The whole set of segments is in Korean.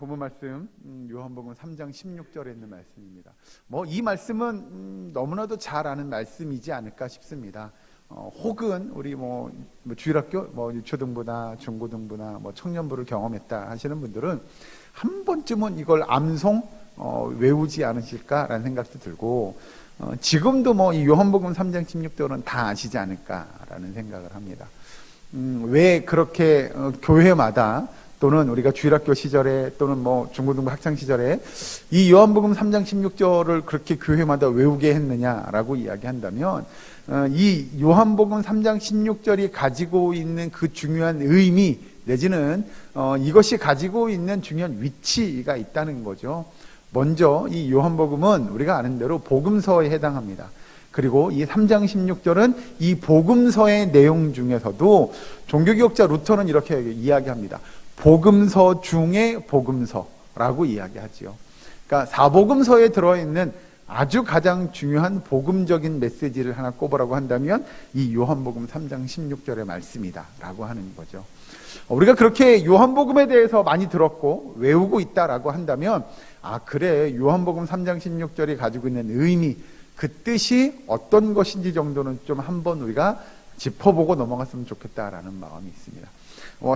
본문 말씀 요한복음 3장 16절에 있는 말씀입니다. 이 말씀은 너무나도 잘 아는 말씀이지 않을까 싶습니다. 혹은 우리 주일학교 유초등부나 중고등부나 청년부를 경험했다 하시는 분들은 한 번쯤은 이걸 암송 외우지 않으실까라는 생각도 들고, 지금도 이 요한복음 3장 16절은 다 아시지 않을까라는 생각을 합니다. 왜 그렇게 교회마다 또는 우리가 주일학교 시절에 또는 중고등부 학창 시절에 이 요한복음 3장 16절을 그렇게 교회마다 외우게 했느냐라고 이야기한다면, 이 요한복음 3장 16절이 가지고 있는 그 중요한 의미 내지는 이것이 가지고 있는 중요한 위치가 있다는 거죠. 먼저 이 요한복음은 우리가 아는 대로 복음서에 해당합니다. 그리고 이 3장 16절은 이 복음서의 내용 중에서도 종교개혁자 루터는 이렇게 이야기합니다. 복음서 중의 복음서라고 이야기하지요. 그러니까 사복음서에 들어있는 아주 가장 중요한 복음적인 메시지를 하나 꼽으라고 한다면 이 요한복음 3장 16절의 말씀이다라고 하는 거죠. 우리가 그렇게 요한복음에 대해서 많이 들었고 외우고 있다라고 한다면, 그래, 요한복음 3장 16절이 가지고 있는 의미, 그 뜻이 어떤 것인지 정도는 좀 한번 우리가 짚어보고 넘어갔으면 좋겠다라는 마음이 있습니다.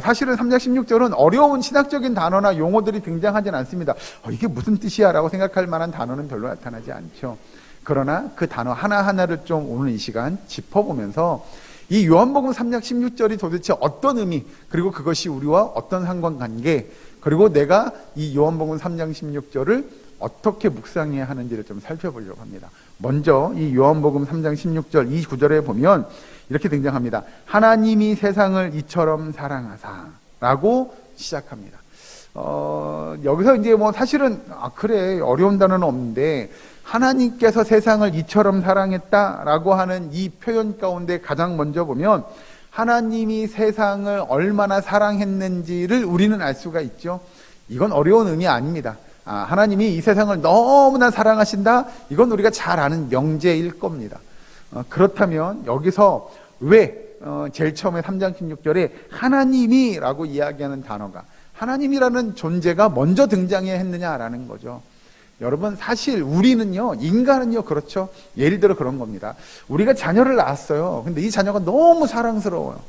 사실은 3장 16절은 어려운 신학적인 단어나 용어들이 등장하진 않습니다. 이게 무슨 뜻이야? 라고 생각할 만한 단어는 별로 나타나지 않죠. 그러나 그 단어 하나하나를 좀 오늘 이 시간 짚어보면서 이 요한복음 3장 16절이 도대체 어떤 의미, 그리고 그것이 우리와 어떤 상관관계, 그리고 내가 이 요한복음 3장 16절을 어떻게 묵상해야 하는지를 좀 살펴보려고 합니다. 먼저 이 요한복음 3장 16절 이 구절에 보면 이렇게 등장합니다. 하나님이 세상을 이처럼 사랑하사 라고 시작합니다. 여기서 이제 사실은 그래, 어려운 단어는 없는데 하나님께서 세상을 이처럼 사랑했다라고 하는 이 표현 가운데 가장 먼저 보면 하나님이 세상을 얼마나 사랑했는지를 우리는 알 수가 있죠. 이건 어려운 의미 아닙니다. 하나님이 이 세상을 너무나 사랑하신다, 이건 우리가 잘 아는 명제일 겁니다. 그렇다면 여기서 왜 제일 처음에 3장 16절에 하나님이라고 이야기하는 단어가, 하나님이라는 존재가 먼저 등장해야 했느냐라는 거죠. 여러분, 사실 우리는요, 인간은요, 그렇죠. 예를 들어 그런 겁니다. 우리가 자녀를 낳았어요. 근데 이 자녀가 너무 사랑스러워요.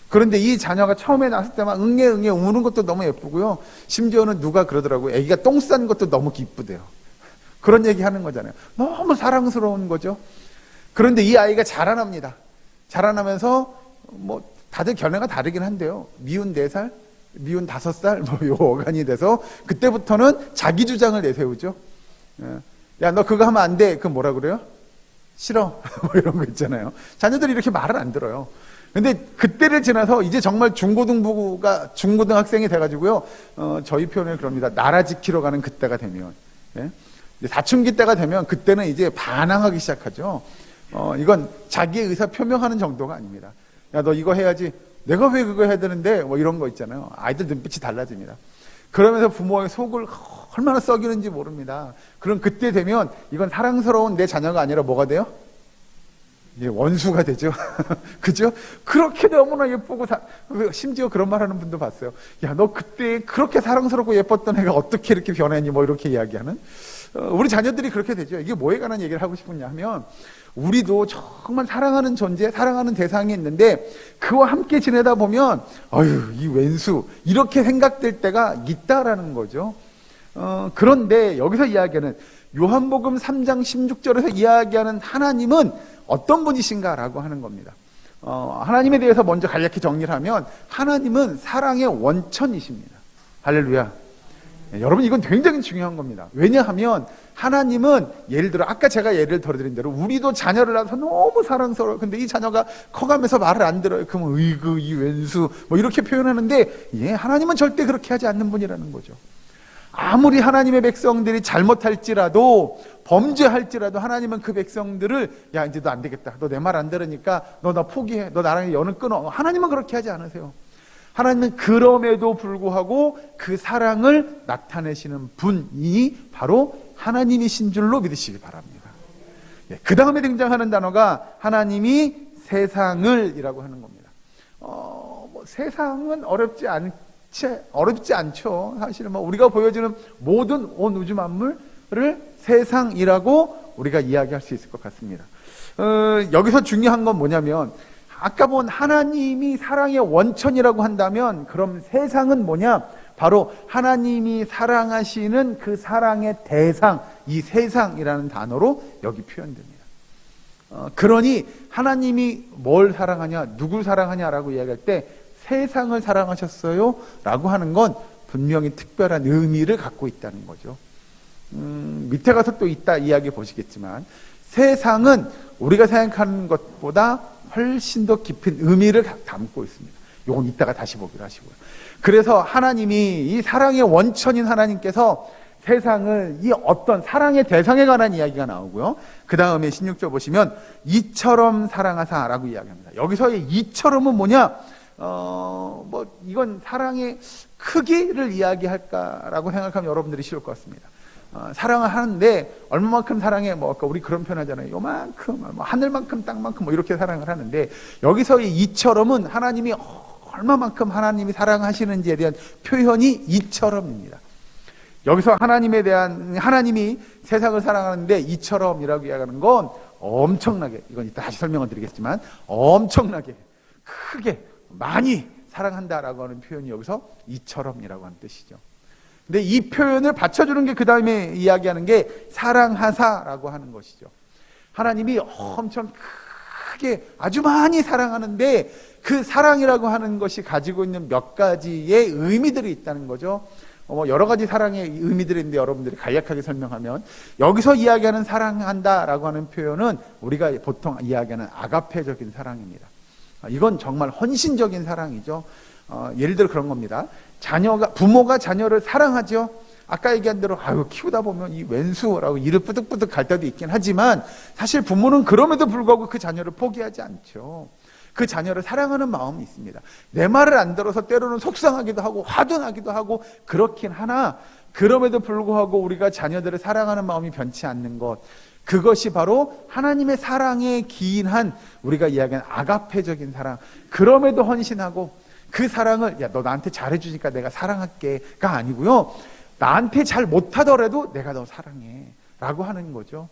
그런데 이 자녀가 처음에 낳았을 때만 응애 우는 것도 너무 예쁘고요. 심지어는 누가 그러더라고요. 애기가 똥 싼 것도 너무 기쁘대요. 그런 얘기 하는 거잖아요. 너무 사랑스러운 거죠. 그런데 이 아이가 자라납니다. 자라나면서 다들 견해가 다르긴 한데요. 미운 4살, 미운 5살 요 어간이 돼서 그때부터는 자기 주장을 내세우죠. 야, 너 그거 하면 안 돼. 그건 뭐라 그래요? 싫어. 이런 거 있잖아요. 자녀들이 이렇게 말을 안 들어요. 근데 그때를 지나서 이제 정말 중고등학생이 돼가지고요. 저희 표현을 그럽니다. 나라 지키러 가는 그때가 되면, 사춘기 때가 되면 그때는 이제 반항하기 시작하죠. 이건 자기의 의사 표명하는 정도가 아닙니다. 야, 너 이거 해야지. 내가 왜 그거 해야 되는데? 이런 거 있잖아요. 아이들 눈빛이 달라집니다. 그러면서 부모의 속을 얼마나 썩이는지 모릅니다. 그럼 그때 되면 이건 사랑스러운 내 자녀가 아니라 뭐가 돼요? 원수가 되죠. 그죠? 그렇게 너무나 예쁘고, 심지어 그런 말 하는 분도 봤어요. 야, 너 그때 그렇게 사랑스럽고 예뻤던 애가 어떻게 이렇게 변했니? 이렇게 이야기하는. 우리 자녀들이 그렇게 되죠. 이게 뭐에 관한 얘기를 하고 싶냐 하면, 우리도 정말 사랑하는 존재, 사랑하는 대상이 있는데, 그와 함께 지내다 보면, 이 왼수, 이렇게 생각될 때가 있다라는 거죠. 그런데 여기서 이야기하는 요한복음 3장 16절에서 이야기하는 하나님은 어떤 분이신가라고 하는 겁니다. 하나님에 대해서 먼저 간략히 정리를 하면 하나님은 사랑의 원천이십니다. 할렐루야. 여러분, 이건 굉장히 중요한 겁니다. 왜냐하면 하나님은 예를 들어 아까 제가 예를 들어드린 대로 우리도 자녀를 낳아서 너무 사랑스러워요. 근데 이 자녀가 커가면서 말을 안 들어요. 그러면 으이그 이 왼수 이렇게 표현하는데, 하나님은 절대 그렇게 하지 않는 분이라는 거죠. 아무리 하나님의 백성들이 잘못할지라도 범죄할지라도 하나님은 그 백성들을 야, 이제 너 안 되겠다. 너 내 말 안 들으니까 너 나 포기해. 너 나랑 연을 끊어. 하나님은 그렇게 하지 않으세요. 하나님은 그럼에도 불구하고 그 사랑을 나타내시는 분이 바로 하나님이신 줄로 믿으시기 바랍니다. 그 다음에 등장하는 단어가 하나님이 세상을 이라고 하는 겁니다. 세상은 어렵지 어렵지 않죠. 사실은 뭐 우리가 보여주는 모든 온 우주 만물을 세상이라고 우리가 이야기할 수 있을 것 같습니다. 여기서 중요한 건 뭐냐면, 아까 본 하나님이 사랑의 원천이라고 한다면 그럼 세상은 뭐냐? 바로 하나님이 사랑하시는 그 사랑의 대상, 이 세상이라는 단어로 여기 표현됩니다. 그러니 하나님이 뭘 사랑하냐, 누굴 사랑하냐라고 이야기할 때 세상을 사랑하셨어요 라고 하는 건 분명히 특별한 의미를 갖고 있다는 거죠. 밑에 가서 또 이따 이야기 보시겠지만, 세상은 우리가 생각하는 것보다 훨씬 더 깊은 의미를 담고 있습니다. 이건 이따가 다시 보기로 하시고요. 그래서 하나님이, 이 사랑의 원천인 하나님께서 세상을 이 어떤 사랑의 대상에 관한 이야기가 나오고요. 그 다음에 16절 보시면 이처럼 사랑하사라고 이야기합니다. 여기서의 이처럼은 뭐냐? 이건 사랑의 크기를 이야기할까라고 생각하면 여러분들이 쉬울 것 같습니다. 사랑을 하는데 얼마만큼 사랑해? 우리 그런 표현 하잖아요. 요만큼, 하늘만큼, 땅만큼 이렇게 사랑을 하는데, 여기서의 이처럼은 하나님이 얼마만큼 하나님이 사랑하시는지에 대한 표현이 이처럼입니다. 여기서 하나님이 세상을 사랑하는데 이처럼이라고 이야기하는 건 엄청나게, 이건 이따 다시 설명을 드리겠지만, 엄청나게 크게 많이 사랑한다라고 하는 표현이 여기서 이처럼이라고 하는 뜻이죠. 근데 이 표현을 받쳐주는 게 그 다음에 이야기하는 게 사랑하사라고 하는 것이죠. 하나님이 엄청 크게 아주 많이 사랑하는데 그 사랑이라고 하는 것이 가지고 있는 몇 가지의 의미들이 있다는 거죠. 여러 가지 사랑의 의미들이 있는데 여러분들이 간략하게 설명하면, 여기서 이야기하는 사랑한다라고 하는 표현은 우리가 보통 이야기하는 아가페적인 사랑입니다. 이건 정말 헌신적인 사랑이죠. 예를 들어 그런 겁니다. 부모가 자녀를 사랑하죠. 아까 얘기한 대로 키우다 보면 이 왼수라고 이를 뿌득뿌득 갈 때도 있긴 하지만, 사실 부모는 그럼에도 불구하고 그 자녀를 포기하지 않죠. 그 자녀를 사랑하는 마음이 있습니다. 내 말을 안 들어서 때로는 속상하기도 하고 화도 나기도 하고 그렇긴 하나, 그럼에도 불구하고 우리가 자녀들을 사랑하는 마음이 변치 않는 것, 그것이 바로 하나님의 사랑에 기인한 우리가 이야기하는 아가페적인 사랑. 그럼에도 헌신하고 그 사랑을, 너 나한테 잘해주니까 내가 사랑할게가 아니고요, 나한테 잘 못하더라도 내가 너 사랑해 라고 하는 거죠.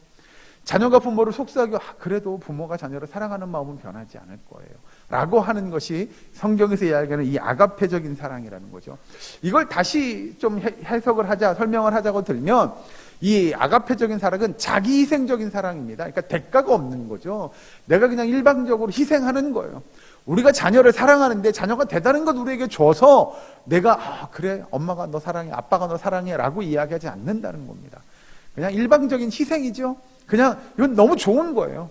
자녀가 부모를 속삭여 그래도 부모가 자녀를 사랑하는 마음은 변하지 않을 거예요 라고 하는 것이 성경에서 이야기하는 이 아가페적인 사랑이라는 거죠. 이걸 다시 좀 설명을 하자고 들면, 이 아가페적인 사랑은 자기 희생적인 사랑입니다. 그러니까 대가가 없는 거죠. 내가 그냥 일방적으로 희생하는 거예요. 우리가 자녀를 사랑하는데 자녀가 대단한 것 우리에게 줘서 내가 그래 엄마가 너 사랑해, 아빠가 너 사랑해 라고 이야기하지 않는다는 겁니다. 그냥 일방적인 희생이죠. 그냥 이건 너무 좋은 거예요.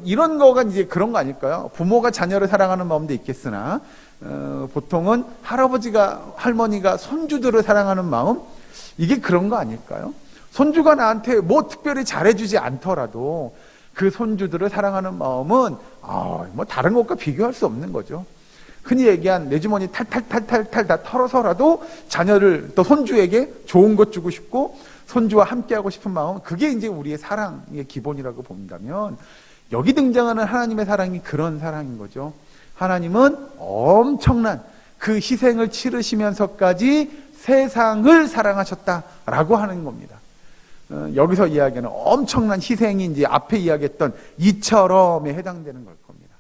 이런 거가 이제 그런 거 아닐까요? 부모가 자녀를 사랑하는 마음도 있겠으나 보통은 할아버지가, 할머니가 손주들을 사랑하는 마음, 이게 그런 거 아닐까요? 손주가 나한테 뭐 특별히 잘해주지 않더라도 그 손주들을 사랑하는 마음은 다른 것과 비교할 수 없는 거죠. 흔히 얘기한 내 주머니 탈탈 다 털어서라도 자녀를, 또 손주에게 좋은 것 주고 싶고 손주와 함께하고 싶은 마음, 그게 이제 우리의 사랑의 기본이라고 본다면, 여기 등장하는 하나님의 사랑이 그런 사랑인 거죠. 하나님은 엄청난 그 희생을 치르시면서까지 세상을 사랑하셨다라고 하는 겁니다. 여기서 이야기하는 엄청난 희생이 이제 앞에 이야기했던 이처럼에 해당되는 걸 겁니다.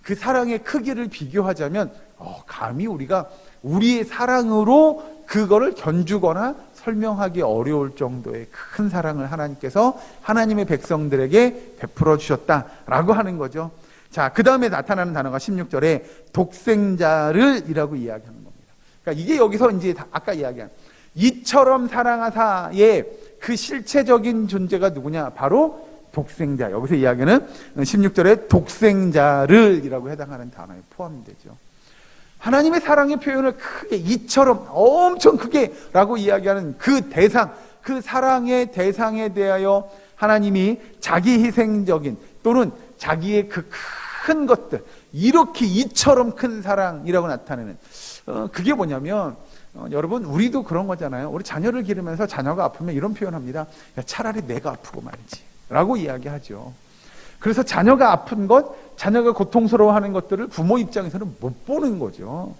그 사랑의 크기를 비교하자면 감히 우리가 우리의 사랑으로 그거를 견주거나 설명하기 어려울 정도의 큰 사랑을 하나님께서 하나님의 백성들에게 베풀어 주셨다라고 하는 거죠. 자, 그 다음에 나타나는 단어가 16절에 독생자를 이라고 이야기하는 겁니다. 그러니까 이게 여기서 이제 아까 이야기한 이처럼 사랑하사의 그 실체적인 존재가 누구냐? 바로 독생자. 여기서 이야기는 16절에 독생자를 이라고 해당하는 단어에 포함되죠. 하나님의 사랑의 표현을 크게 이처럼 엄청 크게 라고 이야기하는 그 대상, 그 사랑의 대상에 대하여 하나님이 자기 희생적인 또는 자기의 그 큰 것들, 이렇게 이처럼 큰 사랑이라고 나타내는, 그게 뭐냐면 여러분, 우리도 그런 거잖아요. 우리 자녀를 기르면서 자녀가 아프면 이런 표현합니다. 야, 차라리 내가 아프고 말지 라고 이야기하죠. 그래서 자녀가 아픈 것, 자녀가 고통스러워하는 것들을 부모 입장에서는 못 보는 거죠.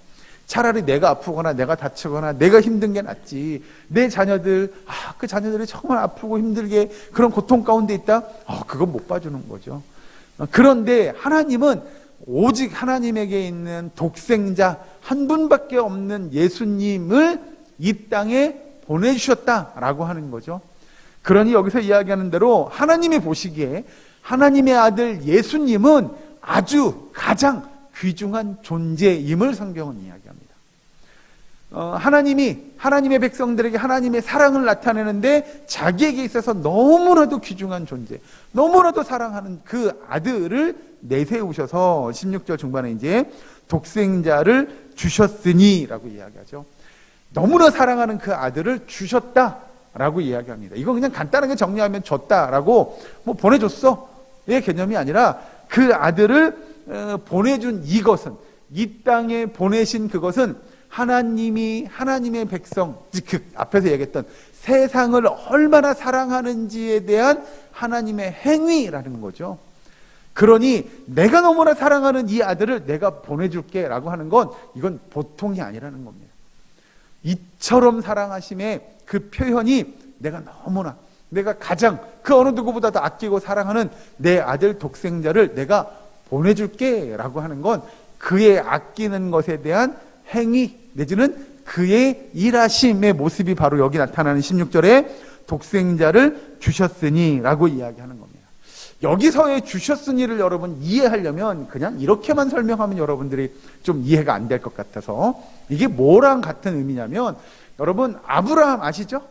차라리 내가 아프거나 내가 다치거나 내가 힘든 게 낫지. 내 자녀들, 그 자녀들이 정말 아프고 힘들게 그런 고통 가운데 있다? 그건 못 봐주는 거죠. 그런데 하나님은 오직 하나님에게 있는 독생자 한 분밖에 없는 예수님을 이 땅에 보내주셨다라고 하는 거죠. 그러니 여기서 이야기하는 대로 하나님이 보시기에 하나님의 아들 예수님은 아주 가장 귀중한 존재임을 성경은 이야기합니다. 하나님이 하나님의 백성들에게 하나님의 사랑을 나타내는데 자기에게 있어서 너무나도 귀중한 존재, 너무나도 사랑하는 그 아들을 내세우셔서 16절 중반에 이제 독생자를 주셨으니라고 이야기하죠. 너무나 사랑하는 그 아들을 주셨다라고 이야기합니다. 이건 그냥 간단하게 정리하면 줬다라고 보내줬어의 개념이 아니라 그 아들을 보내준 이것은, 이 땅에 보내신 그것은 하나님이 하나님의 백성, 즉 앞에서 얘기했던 세상을 얼마나 사랑하는지에 대한 하나님의 행위라는 거죠. 그러니 내가 너무나 사랑하는 이 아들을 내가 보내줄게 라고 하는 건 이건 보통이 아니라는 겁니다. 이처럼 사랑하심의 그 표현이 내가 가장 그 어느 누구보다도 아끼고 사랑하는 내 아들 독생자를 내가 보내줄게 라고 하는 건 그의 아끼는 것에 대한 행위 내지는 그의 일하심의 모습이 바로 여기 나타나는 16절에 독생자를 주셨으니 라고 이야기하는 겁니다. 여기서의 주셨으니를 여러분 이해하려면 그냥 이렇게만 설명하면 여러분들이 좀 이해가 안 될 것 같아서, 이게 뭐랑 같은 의미냐면, 여러분 아브라함 아시죠?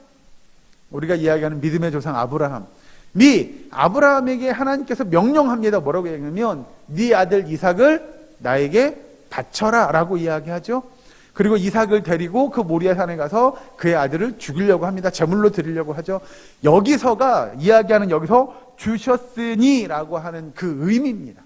우리가 이야기하는 믿음의 조상 아브라함에게 하나님께서 명령합니다. 뭐라고 얘기하냐면 네 아들 이삭을 나에게 바쳐라 라고 이야기하죠. 그리고 이삭을 데리고 그 모리아 산에 가서 그의 아들을 죽이려고 합니다. 제물로 드리려고 하죠. 여기서가 이야기하는 여기서 주셨으니라고 하는 그 의미입니다.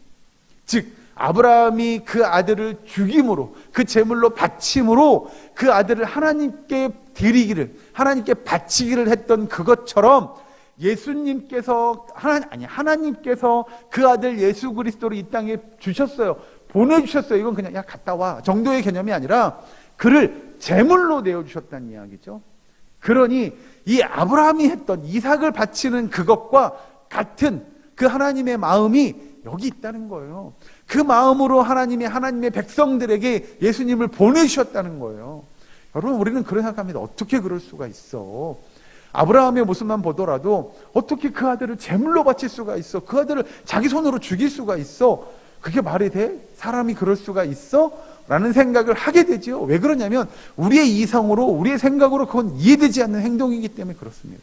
즉 아브라함이 그 아들을 죽임으로, 그 제물로 바침으로 그 아들을 하나님께 드리기를, 하나님께 바치기를 했던 그것처럼 예수님께서 하나님께서 그 아들 예수 그리스도를 이 땅에 주셨어요. 보내주셨어요. 이건 그냥 갔다 와 정도의 개념이 아니라 그를 제물로 내어주셨다는 이야기죠. 그러니 이 아브라함이 했던 이삭을 바치는 그것과 같은 그 하나님의 마음이 여기 있다는 거예요. 그 마음으로 하나님의 백성들에게 예수님을 보내주셨다는 거예요. 여러분 우리는 그런 생각합니다. 어떻게 그럴 수가 있어? 아브라함의 모습만 보더라도 어떻게 그 아들을 제물로 바칠 수가 있어? 그 아들을 자기 손으로 죽일 수가 있어? 그게 말이 돼? 사람이 그럴 수가 있어? 라는 생각을 하게 되죠. 왜 그러냐면 우리의 이성으로, 우리의 생각으로 그건 이해되지 않는 행동이기 때문에 그렇습니다.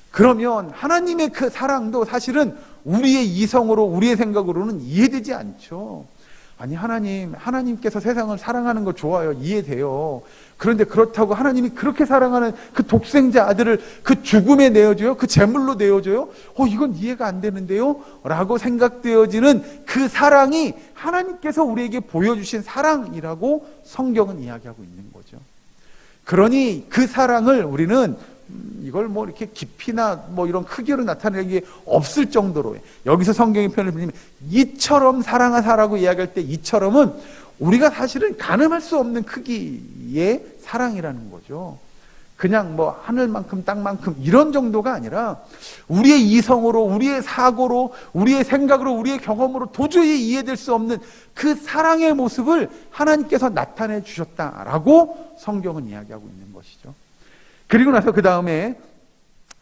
그러면 하나님의 그 사랑도 사실은 우리의 이성으로, 우리의 생각으로는 이해되지 않죠. 아니 하나님께서 세상을 사랑하는 거 좋아요. 이해돼요. 그런데 그렇다고 하나님이 그렇게 사랑하는 그 독생자 아들을 그 죽음에 내어줘요? 그 제물로 내어줘요? 이건 이해가 안 되는데요? 라고 생각되어지는 그 사랑이 하나님께서 우리에게 보여주신 사랑이라고 성경은 이야기하고 있는 거죠. 그러니 그 사랑을 우리는 이걸 이렇게 깊이나 이런 크기로 나타내기 없을 정도로, 여기서 성경의 표현을 빌리면 이처럼 사랑하사라고 이야기할 때 이처럼은 우리가 사실은 가늠할 수 없는 크기의 사랑이라는 거죠. 그냥 하늘만큼 땅만큼 이런 정도가 아니라 우리의 이성으로, 우리의 사고로, 우리의 생각으로, 우리의 경험으로 도저히 이해될 수 없는 그 사랑의 모습을 하나님께서 나타내 주셨다라고 성경은 이야기하고 있는 것이죠. 그리고 나서 그 다음에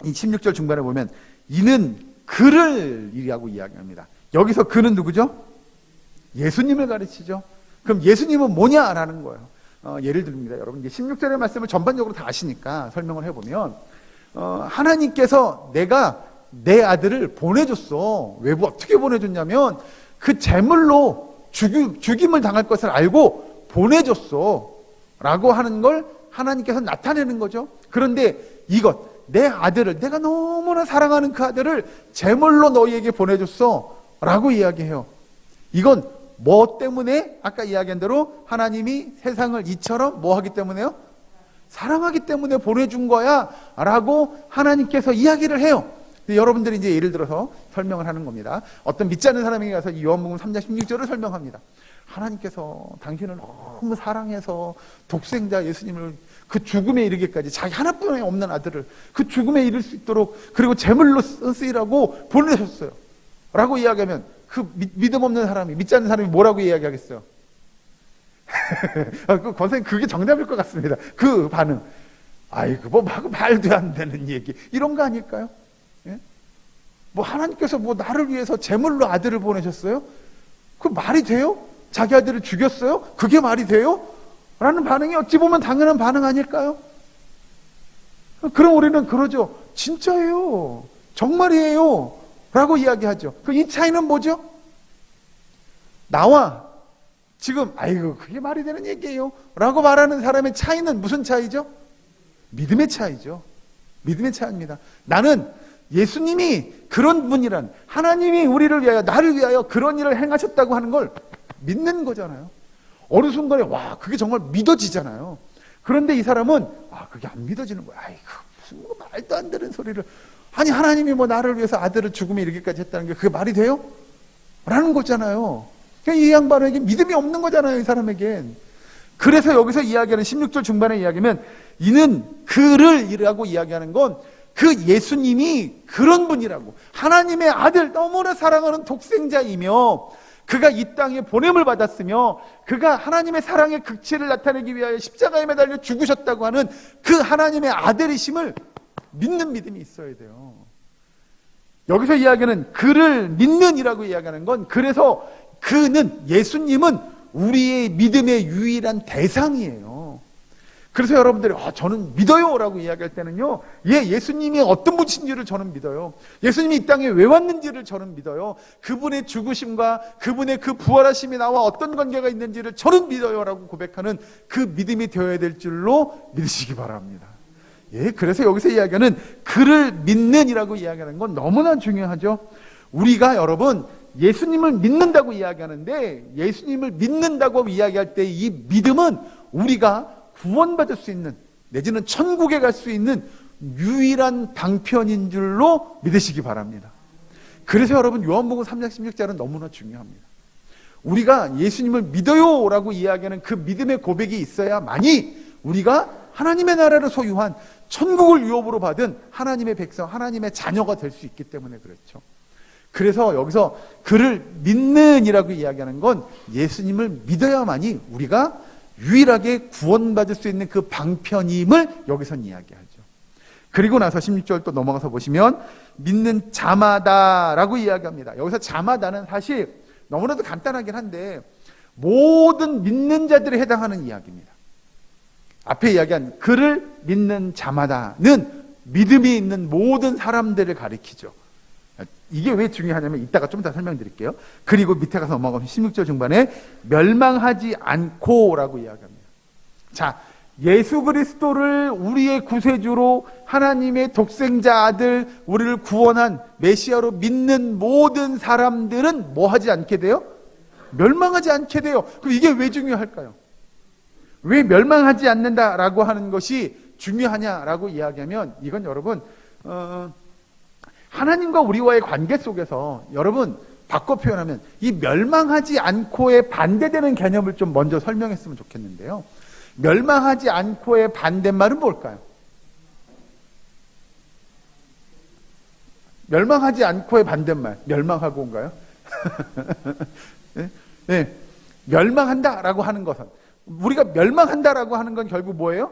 이 16절 중반에 보면 이는 그를 이라고 이야기합니다. 여기서 그는 누구죠? 예수님을 가르치죠. 그럼 예수님은 뭐냐라는 거예요. 예를 듭니다. 여러분 이제 16절의 말씀을 전반적으로 다 아시니까 설명을 해보면 하나님께서 내가 내 아들을 보내줬어. 왜 어떻게 보내줬냐면 그 제물로 죽임을 당할 것을 알고 보내줬어 라고 하는 걸 하나님께서 나타내는 거죠. 그런데 내 아들을, 내가 너무나 사랑하는 그 아들을 제물로 너희에게 보내줬어 라고 이야기해요. 이건 뭐 때문에? 아까 이야기한 대로 하나님이 세상을 이처럼 뭐 하기 때문에요? 사랑하기 때문에 보내준 거야 라고 하나님께서 이야기를 해요. 여러분들이 이제 예를 들어서 설명을 하는 겁니다. 어떤 믿지 않는 사람에게 가서 요한복음 3장 16절을 설명합니다. 하나님께서 당신을 너무 사랑해서 독생자 예수님을 그 죽음에 이르기까지 자기 하나뿐이 없는 아들을 그 죽음에 이를 수 있도록 그리고 제물로 쓰이라고 보내셨어요 라고 이야기하면 그 믿음 없는 사람이, 믿지 않는 사람이 뭐라고 이야기하겠어요? 그 권사님 그게 정답일 것 같습니다. 그 반응, 아이고 뭐 말도 안 되는 얘기, 이런 거 아닐까요? 예? 뭐 하나님께서 뭐 나를 위해서 제물로 아들을 보내셨어요? 그 말이 돼요? 자기 아들을 죽였어요? 그게 말이 돼요? 라는 반응이 어찌 보면 당연한 반응 아닐까요? 그럼 우리는 그러죠. 진짜예요, 정말이에요 라고 이야기하죠. 이 차이는 뭐죠? 나와 지금 아이고 그게 말이 되는 얘기예요 라고 말하는 사람의 차이는 무슨 차이죠? 믿음의 차이죠. 믿음의 차이입니다. 나는 예수님이 그런 분이란, 하나님이 우리를 위하여, 나를 위하여 그런 일을 행하셨다고 하는 걸 믿는 거잖아요. 어느 순간에 와 그게 정말 믿어지잖아요. 그런데 이 사람은 그게 안 믿어지는 거야. 아이고 무슨 말도 안 되는 소리를, 아니 하나님이 뭐 나를 위해서 아들을 죽음에 이르기까지 했다는 게 그게 말이 돼요? 라는 거잖아요. 이 양반에게 믿음이 없는 거잖아요, 이 사람에겐. 그래서 여기서 이야기하는 16절 중반에 이야기하면 이는 그를 이라고 이야기하는 건 그 예수님이 그런 분이라고, 하나님의 아들, 너무나 사랑하는 독생자이며 그가 이 땅에 보냄을 받았으며 그가 하나님의 사랑의 극치를 나타내기 위하여 십자가에 매달려 죽으셨다고 하는 그 하나님의 아들이심을 믿는 믿음이 있어야 돼요. 여기서 이야기하는 그를 믿는이라고 이야기하는 건, 그래서 그는, 예수님은 우리의 믿음의 유일한 대상이에요. 그래서 여러분들이 저는 믿어요 라고 이야기할 때는요, 예수님이 어떤 분이신지를 저는 믿어요. 예수님이 이 땅에 왜 왔는지를 저는 믿어요. 그분의 죽으심과 그분의 그 부활하심이 나와 어떤 관계가 있는지를 저는 믿어요 라고 고백하는 그 믿음이 되어야 될 줄로 믿으시기 바랍니다. 그래서 여기서 이야기하는 그를 믿는이라고 이야기하는 건 너무나 중요하죠. 우리가 여러분 예수님을 믿는다고 이야기하는데, 예수님을 믿는다고 이야기할 때 이 믿음은 우리가 구원받을 수 있는, 내지는 천국에 갈 수 있는 유일한 방편인 줄로 믿으시기 바랍니다. 그래서 여러분 요한복음 3장 16절은 너무나 중요합니다. 우리가 예수님을 믿어요 라고 이야기하는 그 믿음의 고백이 있어야만이 우리가 하나님의 나라를 소유한 천국을 유업으로 받은 하나님의 백성, 하나님의 자녀가 될 수 있기 때문에 그렇죠. 그래서 여기서 그를 믿는이라고 이야기하는 건 예수님을 믿어야만이 우리가 유일하게 구원받을 수 있는 그 방편임을 여기선 이야기하죠. 그리고 나서 16절 또 넘어가서 보시면 믿는 자마다라고 이야기합니다. 여기서 자마다는 사실 너무나도 간단하긴 한데 모든 믿는 자들에 해당하는 이야기입니다. 앞에 이야기한 그를 믿는 자마다는 믿음이 있는 모든 사람들을 가리키죠. 이게 왜 중요하냐면 이따가 좀 더 설명드릴게요. 그리고 밑에 가서 넘어가면 16절 중반에 멸망하지 않고라고 이야기합니다. 자, 예수 그리스도를 우리의 구세주로, 하나님의 독생자 아들, 우리를 구원한 메시아로 믿는 모든 사람들은 뭐 하지 않게 돼요? 멸망하지 않게 돼요. 그럼 이게 왜 중요할까요? 왜 멸망하지 않는다라고 하는 것이 중요하냐라고 이야기하면, 이건 여러분 하나님과 우리와의 관계 속에서, 여러분 바꿔 표현하면 이 멸망하지 않고에 반대되는 개념을 좀 먼저 설명했으면 좋겠는데요. 멸망하지 않고의 반대말은 뭘까요? 멸망하지 않고의 반대말, 멸망하고인가요? 네, 멸망한다라고 하는 것은, 우리가 멸망한다라고 하는 건 결국 뭐예요?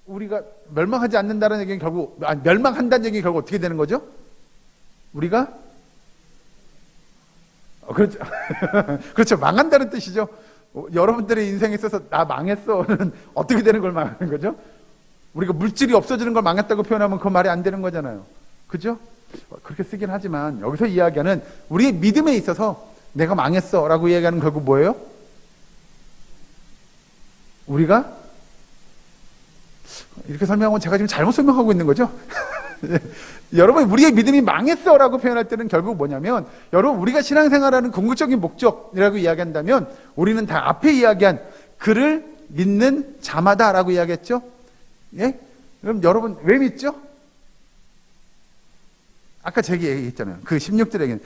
우리가 멸망하지 않는다는 얘기는 결국, 멸망한다는 얘기는 결국 어떻게 되는 거죠? 우리가 그렇죠. 그렇죠. 망한다는 뜻이죠. 여러분들의 인생에 있어서 나 망했어는 어떻게 되는 걸 망하는 거죠? 우리가 물질이 없어지는 걸 망했다고 표현하면 그 말이 안 되는 거잖아요. 그죠? 그렇게 쓰긴 하지만 여기서 이야기하는 우리의 믿음에 있어서 내가 망했어 라고 이야기하는 결국 뭐예요? 우리가 이렇게 설명하면 제가 지금 잘못 설명하고 있는 거죠? 여러분, 우리의 믿음이 망했어 라고 표현할 때는 결국 뭐냐면, 여러분 우리가 신앙생활하는 궁극적인 목적이라고 이야기한다면 우리는 다 앞에 이야기한 그를 믿는 자마다 라고 이야기했죠? 예? 그럼 여러분 왜 믿죠? 아까 제가 얘기했잖아요. 그 16절에는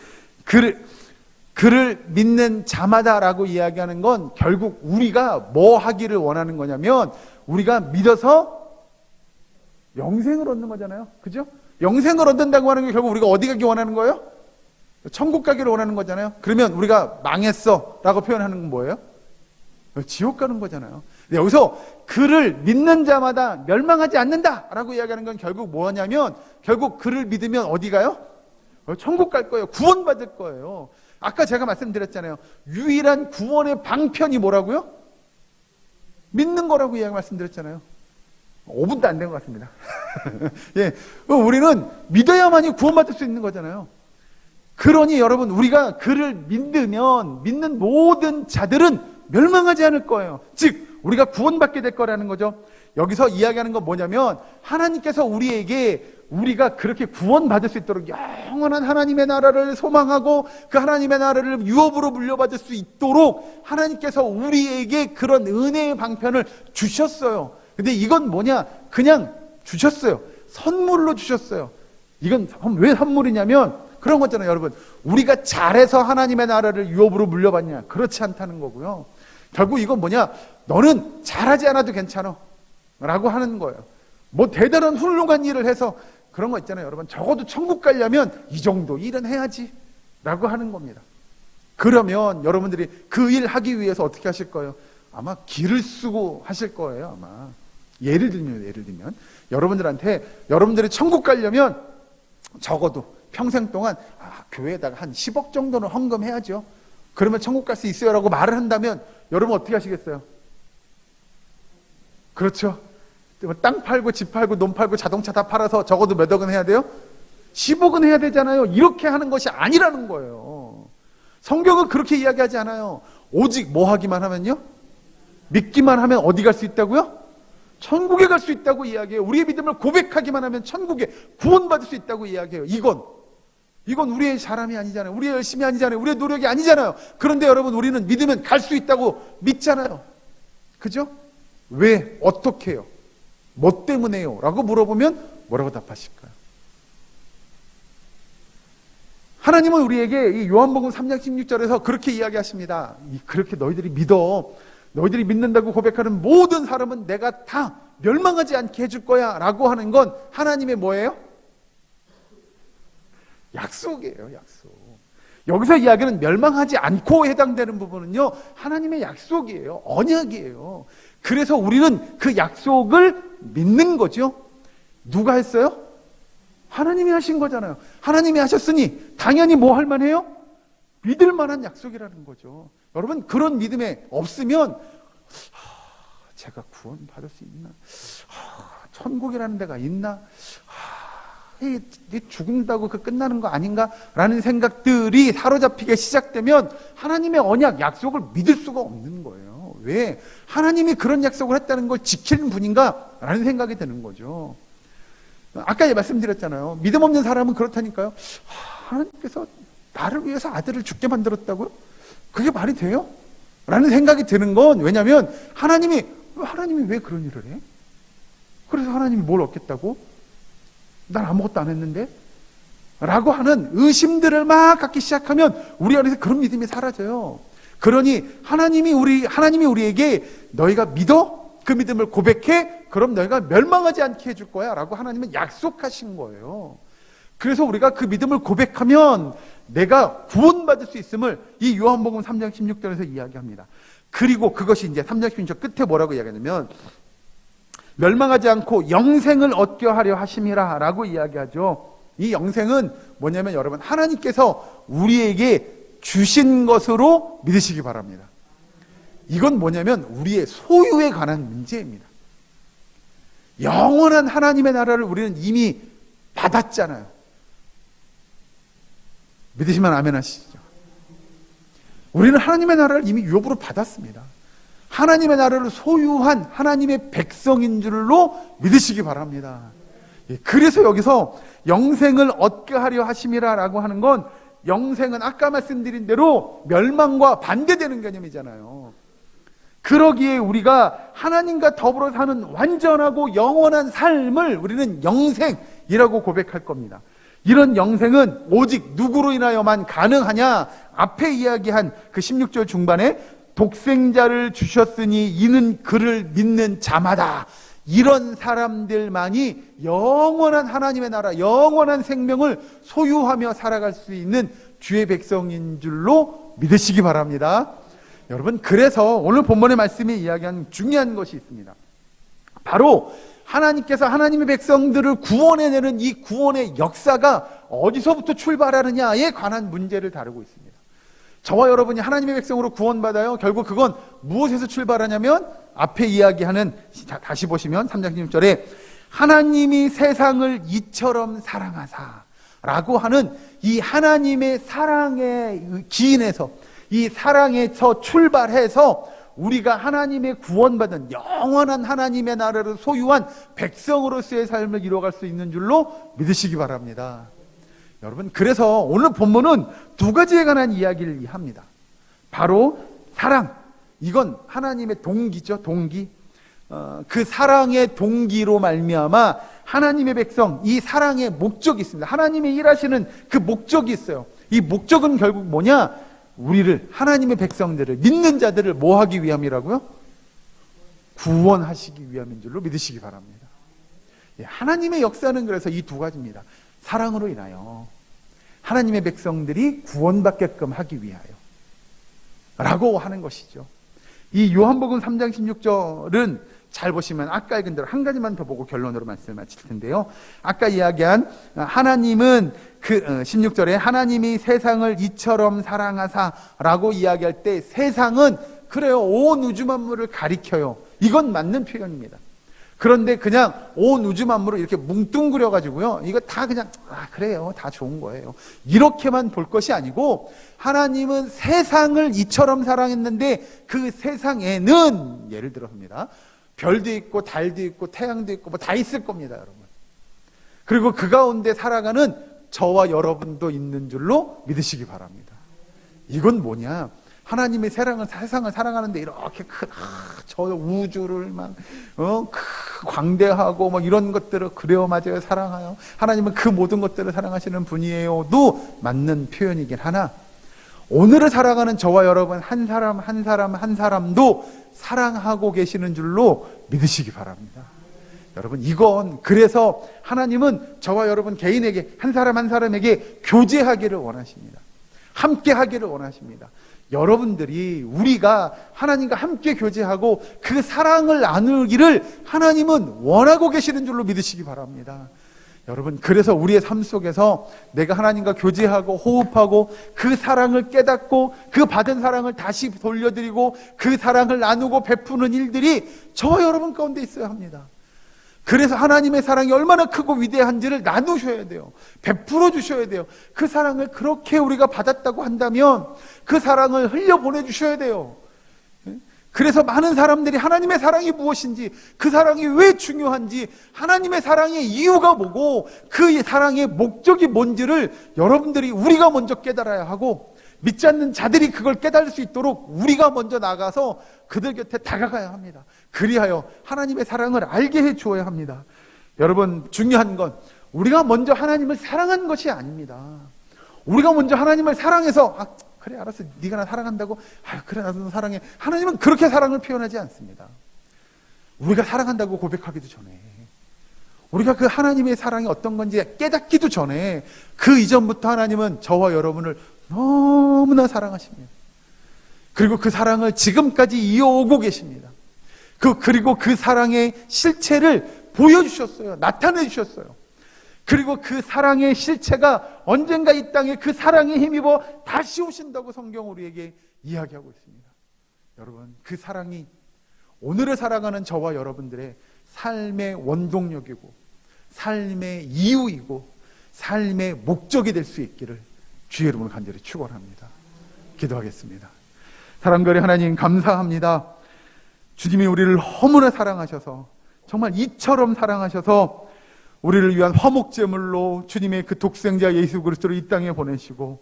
그를 믿는 자마다라고 이야기하는 건 결국 우리가 뭐 하기를 원하는 거냐면 우리가 믿어서 영생을 얻는 거잖아요. 그죠? 영생을 얻는다고 하는 게 결국 우리가 어디 가기 원하는 거예요? 천국 가기를 원하는 거잖아요. 그러면 우리가 망했어 라고 표현하는 건 뭐예요? 지옥 가는 거잖아요. 여기서 그를 믿는 자마다 멸망하지 않는다 라고 이야기하는 건 결국 뭐냐면 결국 그를 믿으면 어디 가요? 천국 갈 거예요. 구원받을 거예요. 아까 제가 말씀드렸잖아요. 유일한 구원의 방편이 뭐라고요? 믿는 거라고 이야기 말씀드렸잖아요. 5분도 안 된 것 같습니다. 예, 우리는 믿어야만이 구원받을 수 있는 거잖아요. 그러니 여러분 우리가 그를 믿으면 믿는 모든 자들은 멸망하지 않을 거예요. 즉 우리가 구원받게 될 거라는 거죠. 여기서 이야기하는 건 뭐냐면 하나님께서 우리에게 우리가 그렇게 구원받을 수 있도록 영원한 하나님의 나라를 소망하고 그 하나님의 나라를 유업으로 물려받을 수 있도록 하나님께서 우리에게 그런 은혜의 방편을 주셨어요. 근데 이건 뭐냐? 그냥 주셨어요. 선물로 주셨어요. 이건 왜 선물이냐면 그런 거잖아요, 여러분. 우리가 잘해서 하나님의 나라를 유업으로 물려받냐? 그렇지 않다는 거고요. 결국 이건 뭐냐? 너는 잘하지 않아도 괜찮아 라고 하는 거예요. 뭐 대단한 훌륭한 일을 해서 그런 거 있잖아요, 여러분. 적어도 천국 가려면 이 정도 일은 해야지 라고 하는 겁니다. 그러면 여러분들이 그 일 하기 위해서 어떻게 하실 거예요? 아마 기를 쓰고 하실 거예요, 아마. 예를 들면 여러분들한테 여러분들이 천국 가려면 적어도 평생 동안 교회에다가 한 10억 정도는 헌금해야죠. 그러면 천국 갈 수 있어요 라고 말을 한다면 여러분 어떻게 하시겠어요? 그렇죠. 땅 팔고 집 팔고 논 팔고 자동차 다 팔아서 적어도 몇 억은 해야 돼요? 10억은 해야 되잖아요. 이렇게 하는 것이 아니라는 거예요. 성경은 그렇게 이야기하지 않아요. 오직 뭐 하기만 하면요? 믿기만 하면 어디 갈 수 있다고요? 천국에 갈 수 있다고 이야기해요. 우리의 믿음을 고백하기만 하면 천국에 구원받을 수 있다고 이야기해요. 이건 우리의 사람이 아니잖아요. 우리의 열심이 아니잖아요. 우리의 노력이 아니잖아요. 그런데 여러분 우리는 믿으면 갈 수 있다고 믿잖아요. 그죠? 왜? 어떻게 해요? 뭐 때문에요? 라고 물어보면 뭐라고 답하실까요? 하나님은 우리에게 이 요한복음 3장 16절에서 그렇게 이야기하십니다. 그렇게 너희들이 믿어. 너희들이 믿는다고 고백하는 모든 사람은 내가 다 멸망하지 않게 해줄 거야 라고 하는 건 하나님의 뭐예요? 약속이에요. 약속. 여기서 이야기는 멸망하지 않고 해당되는 부분은요 하나님의 약속이에요. 언약이에요. 그래서 우리는 그 약속을 믿는 거죠. 누가 했어요? 하나님이 하신 거잖아요. 하나님이 하셨으니 당연히 뭐 할 만해요? 믿을 만한 약속이라는 거죠. 여러분 그런 믿음에 없으면 제가 구원 받을 수 있나? 천국이라는 데가 있나? 죽는다고 그 끝나는 거 아닌가? 라는 생각들이 사로잡히게 시작되면 하나님의 언약, 약속을 믿을 수가 없는 거예요. 왜? 하나님이 그런 약속을 했다는 걸 지키는 분인가? 라는 생각이 드는 거죠. 아까 말씀드렸잖아요. 믿음 없는 사람은 그렇다니까요. 하나님께서 나를 위해서 아들을 죽게 만들었다고요? 그게 말이 돼요? 라는 생각이 드는 건 왜냐하면 하나님이 왜 그런 일을 해? 그래서 하나님이 뭘 얻겠다고? 난 아무것도 안 했는데? 라고 하는 의심들을 막 갖기 시작하면 우리 안에서 그런 믿음이 사라져요. 그러니 하나님이 우리에게 너희가 믿어? 그 믿음을 고백해? 그럼 너희가 멸망하지 않게 해줄 거야 라고 하나님은 약속하신 거예요. 그래서 우리가 그 믿음을 고백하면 내가 구원받을 수 있음을 이 요한복음 3장 16절에서 이야기합니다. 그리고 그것이 이제 3장 16절 끝에 뭐라고 이야기하냐면 멸망하지 않고 영생을 얻게 하려 하심이라 라고 이야기하죠. 이 영생은 뭐냐면 여러분 하나님께서 우리에게 주신 것으로 믿으시기 바랍니다. 이건 뭐냐면 우리의 소유에 관한 문제입니다. 영원한 하나님의 나라를 우리는 이미 받았잖아요. 믿으시면 아멘 하시죠. 우리는 하나님의 나라를 이미 유업으로 받았습니다. 하나님의 나라를 소유한 하나님의 백성인 줄로 믿으시기 바랍니다. 그래서 여기서 영생을 얻게 하려 하심이라 라고 하는 건 영생은 아까 말씀드린 대로 멸망과 반대되는 개념이잖아요. 그러기에 우리가 하나님과 더불어 사는 완전하고 영원한 삶을 우리는 영생이라고 고백할 겁니다. 이런 영생은 오직 누구로 인하여만 가능하냐? 앞에 이야기한 그 16절 중반에 독생자를 주셨으니 이는 그를 믿는 자마다, 이런 사람들만이 영원한 하나님의 나라, 영원한 생명을 소유하며 살아갈 수 있는 주의 백성인 줄로 믿으시기 바랍니다. 여러분, 그래서 오늘 본문의 말씀이 이야기하는 중요한 것이 있습니다. 바로 하나님께서 하나님의 백성들을 구원해내는 이 구원의 역사가 어디서부터 출발하느냐에 관한 문제를 다루고 있습니다. 저와 여러분이 하나님의 백성으로 구원받아요. 결국 그건 무엇에서 출발하냐면 앞에 이야기하는, 다시 보시면 3장 16절에 하나님이 세상을 이처럼 사랑하사 라고 하는 이 하나님의 사랑의 기인에서, 이 사랑에서 출발해서 우리가 하나님의 구원받은 영원한 하나님의 나라를 소유한 백성으로서의 삶을 이루어갈 수 있는 줄로 믿으시기 바랍니다. 여러분, 그래서 오늘 본문은 두 가지에 관한 이야기를 합니다. 바로 사랑, 이건 하나님의 동기죠. 동기. 그 사랑의 동기로 말미암아 하나님의 백성, 이 사랑의 목적이 있습니다. 하나님의 일하시는 그 목적이 있어요. 이 목적은 결국 뭐냐? 우리를, 하나님의 백성들을, 믿는 자들을 뭐 하기 위함이라고요? 구원하시기 위함인 줄로 믿으시기 바랍니다. 하나님의 역사는 그래서 이 두 가지입니다. 사랑으로 인하여 하나님의 백성들이 구원받게끔 하기 위하여 라고 하는 것이죠. 이 요한복음 3장 16절은 잘 보시면 아까 읽은 대로 한 가지만 더 보고 결론으로 말씀을 마칠 텐데요. 아까 이야기한 하나님은 그 16절에 하나님이 세상을 이처럼 사랑하사 라고 이야기할 때 세상은 그래요, 온 우주 만물을 가리켜요. 이건 맞는 표현입니다. 그런데 그냥 온 우주 만물을 이렇게 뭉뚱그려 가지고요, 이거 다 그냥 그래요, 다 좋은 거예요, 이렇게만 볼 것이 아니고, 하나님은 세상을 이처럼 사랑했는데 그 세상에는, 예를 들어서입니다, 별도 있고 달도 있고 태양도 있고 뭐 다 있을 겁니다, 여러분. 그리고 그 가운데 살아가는 저와 여러분도 있는 줄로 믿으시기 바랍니다. 이건 뭐냐? 하나님의 세상을 사랑하는데 이렇게 큰 저 우주를 막 광대하고 막 이런 것들을, 그래요, 맞아요, 사랑해요, 하나님은 그 모든 것들을 사랑하시는 분이에요도 맞는 표현이긴 하나, 오늘을 살아가는 저와 여러분 한 사람 한 사람 한 사람도 사랑하고 계시는 줄로 믿으시기 바랍니다. 여러분, 이건 그래서 하나님은 저와 여러분 개인에게, 한 사람 한 사람에게 교제하기를 원하십니다. 함께 하기를 원하십니다. 여러분들이, 우리가 하나님과 함께 교제하고 그 사랑을 나누기를 하나님은 원하고 계시는 줄로 믿으시기 바랍니다. 여러분, 그래서 우리의 삶 속에서 내가 하나님과 교제하고 호흡하고 그 사랑을 깨닫고 그 받은 사랑을 다시 돌려드리고 그 사랑을 나누고 베푸는 일들이 저와 여러분 가운데 있어야 합니다. 그래서 하나님의 사랑이 얼마나 크고 위대한지를 나누셔야 돼요. 베풀어 주셔야 돼요. 그 사랑을 그렇게 우리가 받았다고 한다면 그 사랑을 흘려보내 주셔야 돼요. 그래서 많은 사람들이 하나님의 사랑이 무엇인지, 그 사랑이 왜 중요한지, 하나님의 사랑의 이유가 뭐고 그 사랑의 목적이 뭔지를 여러분들이, 우리가 먼저 깨달아야 하고, 믿지 않는 자들이 그걸 깨달을 수 있도록 우리가 먼저 나가서 그들 곁에 다가가야 합니다. 그리하여 하나님의 사랑을 알게 해 주어야 합니다. 여러분, 중요한 건 우리가 먼저 하나님을 사랑한 것이 아닙니다. 우리가 먼저 하나님을 사랑해서 그래, 알았어, 네가 나 사랑한다고, 그래, 나도 너 사랑해. 하나님은 그렇게 사랑을 표현하지 않습니다. 우리가 사랑한다고 고백하기도 전에, 우리가 그 하나님의 사랑이 어떤 건지 깨닫기도 전에, 그 이전부터 하나님은 저와 여러분을 너무나 사랑하십니다. 그리고 그 사랑을 지금까지 이어오고 계십니다. 그리고 그 사랑의 실체를 보여주셨어요. 나타내 주셨어요. 그리고 그 사랑의 실체가 언젠가 이 땅에 그 사랑에 힘입어 다시 오신다고 성경 우리에게 이야기하고 있습니다. 여러분, 그 사랑이 오늘을 살아가는 저와 여러분들의 삶의 원동력이고 삶의 이유이고 삶의 목적이 될 수 있기를 주의 이름으로 간절히 축원합니다. 기도하겠습니다. 사랑별의 하나님, 감사합니다. 주님이 우리를 너무나 사랑하셔서, 정말 이처럼 사랑하셔서 우리를 위한 화목제물로 주님의 그 독생자 예수 그리스도를 이 땅에 보내시고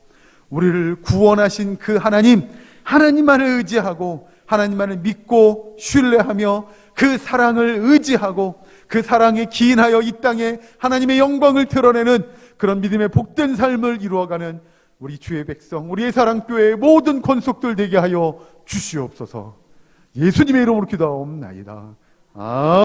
우리를 구원하신 그 하나님만을 의지하고 하나님만을 믿고 신뢰하며 그 사랑을 의지하고 그 사랑에 기인하여 이 땅에 하나님의 영광을 드러내는 그런 믿음의 복된 삶을 이루어가는 우리 주의 백성, 우리의 사랑교회의 모든 권속들 되게 하여 주시옵소서. 예수님의 이름으로 기도하옵나이다.